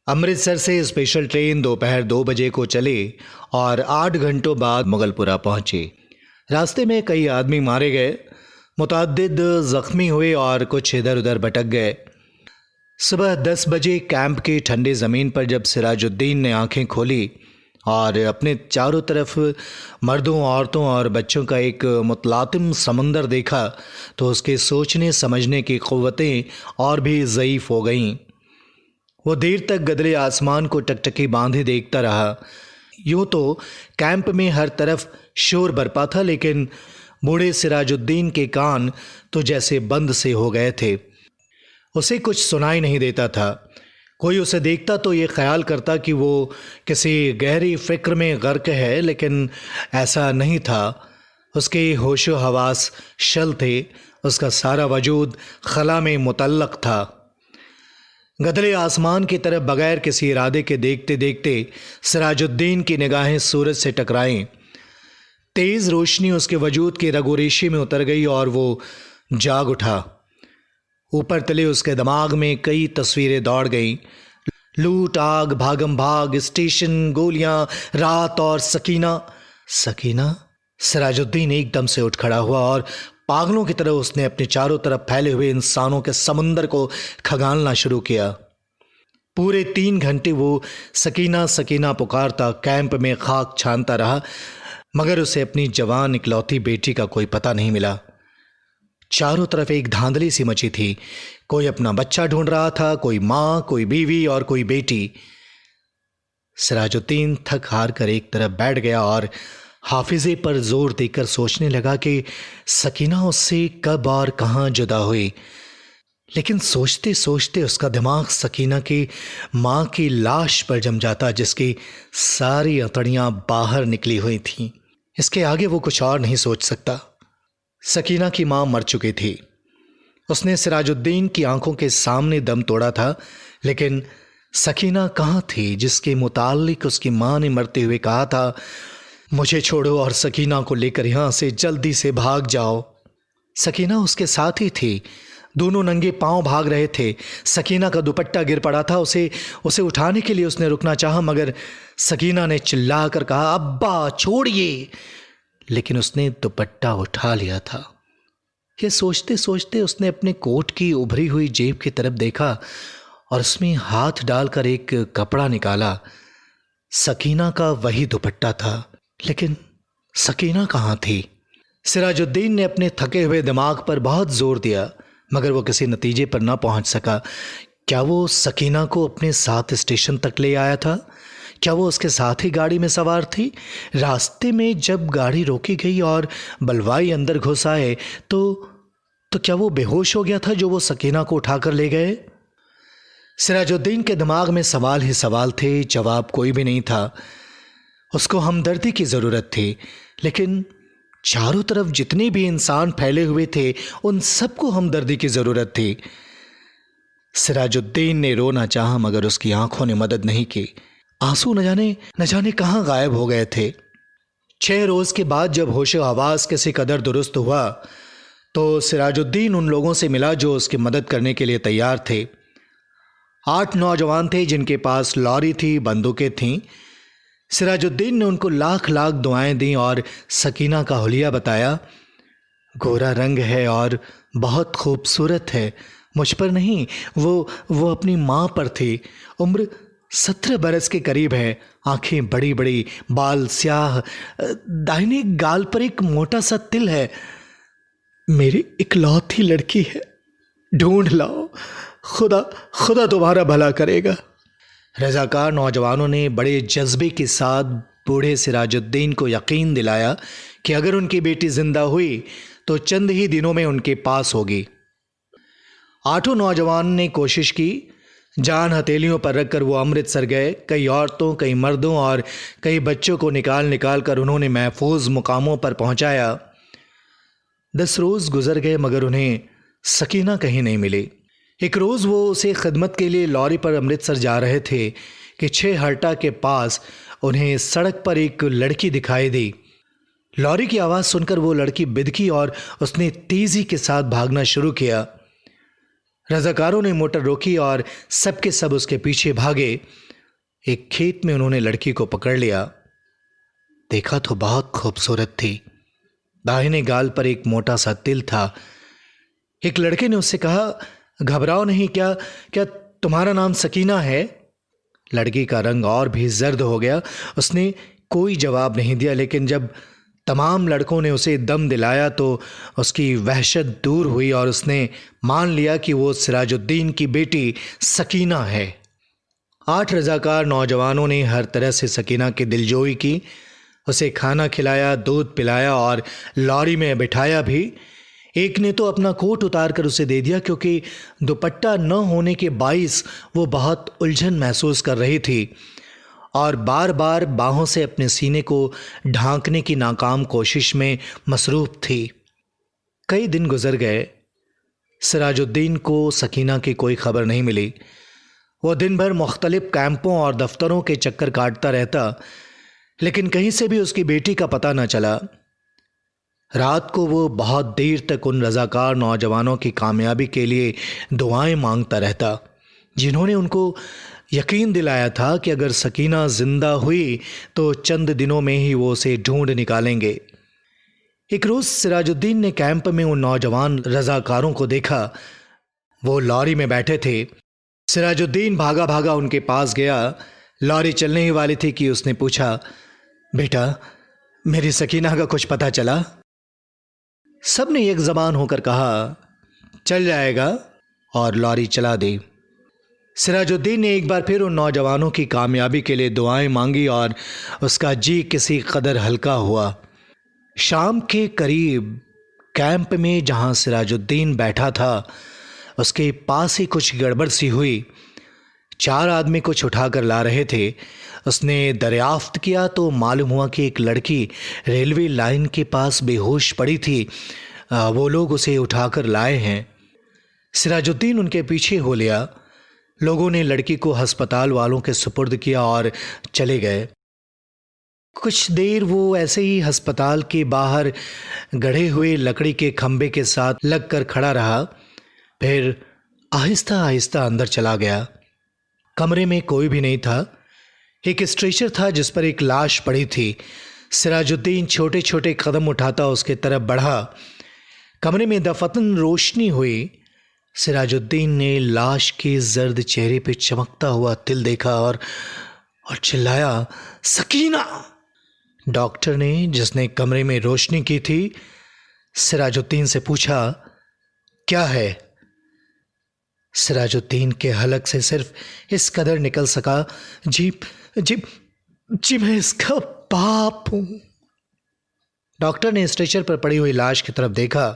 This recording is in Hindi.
अमृतसर से स्पेशल ट्रेन दोपहर 2 बजे को चले और 8 घंटों बाद मुगलपुरा पहुंचे। रास्ते में कई आदमी मारे गए, मुतअद्दिद जख्मी हुए और कुछ इधर उधर भटक गए। सुबह 10 बजे कैंप की ठंडी ज़मीन पर जब सिराजुद्दीन ने आंखें खोली और अपने चारों तरफ मर्दों, औरतों और बच्चों का एक मुतलातिम समंदर देखा तो उसके सोचने समझने की क़ुव्वतें और भी ज़ईफ़ हो गईं। वो देर तक गदरे आसमान को टकटकी बांधे देखता रहा। यूं तो कैंप में हर तरफ शोर बरपा था, लेकिन बूढ़े सिराजुद्दीन के कान तो जैसे बंद से हो गए थे। उसे कुछ सुनाई नहीं देता था। कोई उसे देखता तो ये ख्याल करता कि वो किसी गहरी फिक्र में गर्क है, लेकिन ऐसा नहीं था। उसके होशो हवास शल थे, उसका सारा वजूद खला में मुतल्लक था। गदरे आसमान की तरफ बगैर किसी इरादे के देखते देखते सिराजुद्दीन की निगाहें सूरज से टकराईं। तेज रोशनी उसके वजूद की रगोरेशी में उतर गई और वो जाग उठा। ऊपर तले उसके दिमाग में कई तस्वीरें दौड़ गईं। लूट, आग, भागम भाग, स्टेशन, गोलियां, रात और सकीना। सकीना? सिराजुद्दीन एकदम से उठ खड़ा हुआ और पागलों की तरह उसने अपने चारों तरफ फैले हुए इंसानों के समंदर को खंगालना शुरू किया। पूरे 3 घंटे वो सकीना सकीना पुकारता कैंप में खाक छानता रहा, मगर उसे अपनी जवान इकलौती बेटी का कोई पता नहीं मिला। चारों तरफ एक धांधली सी मची थी। कोई अपना बच्चा ढूंढ रहा था, कोई माँ, कोई बीवी और कोई बेटी। सिराजुद्दीन थक हार कर एक तरफ बैठ गया और हाफिजे पर जोर देकर सोचने लगा कि सकीना उससे कब और कहाँ जुदा हुई। लेकिन सोचते सोचते उसका दिमाग सकीना की माँ की लाश पर जम जाता, जिसकी सारी अतड़ियाँ बाहर निकली हुई थीं। इसके आगे वो कुछ और नहीं सोच सकता। सकीना की माँ मर चुकी थी। उसने सिराजुद्दीन की आंखों के सामने दम तोड़ा था, लेकिन सकीना कहाँ थी जिसके मुताल्लिक उसकी माँ ने मरते हुए कहा था, मुझे छोड़ो और सकीना को लेकर यहां से जल्दी से भाग जाओ। सकीना उसके साथ ही थी। दोनों नंगे पांव भाग रहे थे। सकीना का दुपट्टा गिर पड़ा था। उसे उठाने के लिए उसने रुकना चाहा, मगर सकीना ने चिल्लाकर कहा, अब्बा छोड़िए। लेकिन उसने दुपट्टा उठा लिया था। यह सोचते सोचते उसने अपने कोट की उभरी हुई जेब की तरफ देखा और उसमें हाथ डालकर एक कपड़ा निकाला। सकीना का वही दुपट्टा था, लेकिन सकीना कहाँ थी? सिराजुद्दीन ने अपने थके हुए दिमाग पर बहुत जोर दिया, मगर वो किसी नतीजे पर ना पहुंच सका। क्या वो सकीना को अपने साथ स्टेशन तक ले आया था? क्या वो उसके साथ ही गाड़ी में सवार थी? रास्ते में जब गाड़ी रोकी गई और बलवाई अंदर घुस आए तो क्या वो बेहोश हो गया था जो वो सकीना को उठाकर ले गए? सिराजुद्दीन के दिमाग में सवाल ही सवाल थे, जवाब कोई भी नहीं था। उसको हमदर्दी की जरूरत थी, लेकिन चारों तरफ जितने भी इंसान फैले हुए थे उन सबको हमदर्दी की जरूरत थी। सिराजुद्दीन ने रोना चाहा, मगर उसकी आंखों ने मदद नहीं की। आंसू न जाने कहां गायब हो गए थे। 6 रोज के बाद जब होशो हवास किसी कदर दुरुस्त हुआ तो सिराजुद्दीन उन लोगों से मिला जो उसकी मदद करने के लिए तैयार थे। 8 नौजवान थे जिनके पास लॉरी थी, बंदूकें थीं। सिराजुद्दीन ने उनको लाख लाख दुआएं दी और सकीना का हुलिया बताया। गोरा रंग है और बहुत खूबसूरत है। मुझ पर नहीं, वो अपनी माँ पर थी। उम्र 17 बरस के करीब है। आंखें बड़ी बड़ी, बाल स्याह, दाहिने गाल पर एक मोटा सा तिल है। मेरी इकलौती लड़की है। ढूंढ लाओ, खुदा तुम्हारा भला करेगा। रजाकार नौजवानों ने बड़े जज्बे के साथ बूढ़े सिराजुद्दीन को यकीन दिलाया कि अगर उनकी बेटी जिंदा हुई तो चंद ही दिनों में उनके पास होगी। 8 नौजवान ने कोशिश की। जान हथेलियों पर रखकर वो अमृतसर गए। कई औरतों, कई मर्दों और कई बच्चों को निकाल कर उन्होंने महफूज मुकामों पर पहुंचाया। 10 रोज गुजर गए, मगर उन्हें सकीना कहीं नहीं मिली। एक रोज़ वो उसे खिदमत के लिए लॉरी पर अमृतसर जा रहे थे कि 6 हर्टा के पास उन्हें सड़क पर एक लड़की दिखाई दी। लॉरी की आवाज़ सुनकर वो लड़की बिदकी और उसने तेज़ी के साथ भागना शुरू किया। रजाकारों ने मोटर रोकी और सबके सब उसके पीछे भागे। एक खेत में उन्होंने लड़की को पकड़ लिया। देखा तो बहुत खूबसूरत थी। दाहिने गाल पर एक मोटा सा तिल था। एक लड़के ने उससे कहा, घबराओ नहीं, क्या क्या तुम्हारा नाम सकीना है? लड़की का रंग और भी जर्द हो गया। उसने कोई जवाब नहीं दिया, लेकिन जब तमाम लड़कों ने उसे दम दिलाया तो उसकी वहशत दूर हुई और उसने मान लिया कि वो सिराजुद्दीन की बेटी सकीना है। 8 रजाकार नौजवानों ने हर तरह से सकीना की दिलजोई की। उसे खाना खिलाया, दूध पिलाया और लॉरी में बिठाया भी। एक ने तो अपना कोट उतार कर उसे दे दिया, क्योंकि दुपट्टा न होने के बाइस वो बहुत उलझन महसूस कर रही थी और बार बार बाहों से अपने सीने को ढांकने की नाकाम कोशिश में मसरूफ थी। कई दिन गुजर गए। सिराजुद्दीन को सकीना की कोई खबर नहीं मिली। वो दिन भर मुख्तलिफ कैंपों और दफ्तरों के चक्कर काटता रहता, लेकिन कहीं से भी उसकी बेटी का पता न चला। रात को वो बहुत देर तक उन रजाकार नौजवानों की कामयाबी के लिए दुआएं मांगता रहता, जिन्होंने उनको यकीन दिलाया था कि अगर सकीना जिंदा हुई तो चंद दिनों में ही वो उसे ढूंढ निकालेंगे। एक रोज सिराजुद्दीन ने कैंप में उन नौजवान रजाकारों को देखा। वो लॉरी में बैठे थे। सिराजुद्दीन भागा भागा उनके पास गया। लॉरी चलने ही वाली थी कि उसने पूछा, बेटा, मेरी सकीना का कुछ पता चला? सब ने एक जबान होकर कहा, चल जाएगा, और लॉरी चला दी। सिराजुद्दीन ने एक बार फिर उन नौजवानों की कामयाबी के लिए दुआएं मांगी और उसका जी किसी कदर हल्का हुआ। शाम के करीब कैंप में जहां सिराजुद्दीन बैठा था, उसके पास ही कुछ गड़बड़ सी हुई। 4 आदमी कुछ उठाकर ला रहे थे। उसने दरियाफ्त किया तो मालूम हुआ कि एक लड़की रेलवे लाइन के पास बेहोश पड़ी थी। वो लोग उसे उठाकर लाए हैं। सिराजुद्दीन उनके पीछे हो लिया। लोगों ने लड़की को अस्पताल वालों के सुपुर्द किया और चले गए। कुछ देर वो ऐसे ही अस्पताल के बाहर गढ़े हुए लकड़ी के खंभे के साथ लगकर खड़ा रहा, फिर आहिस्ता आहिस्ता अंदर चला गया। कमरे में कोई भी नहीं था। एक स्ट्रेचर था जिस पर एक लाश पड़ी थी। सिराजुद्दीन छोटे छोटे कदम उठाता उसके तरफ बढ़ा। कमरे में दफतन रोशनी हुई। सिराजुद्दीन ने लाश के जर्द चेहरे पे चमकता हुआ तिल देखा और चिल्लाया, सकीना! डॉक्टर ने, जिसने कमरे में रोशनी की थी, सिराजुद्दीन से पूछा, क्या है? सिराजुद्दीन के हलक से सिर्फ इस कदर निकल सका, जी जी जी मैं इसका बाप हूं। डॉक्टर ने स्ट्रेचर पर पड़ी हुई लाश की तरफ देखा।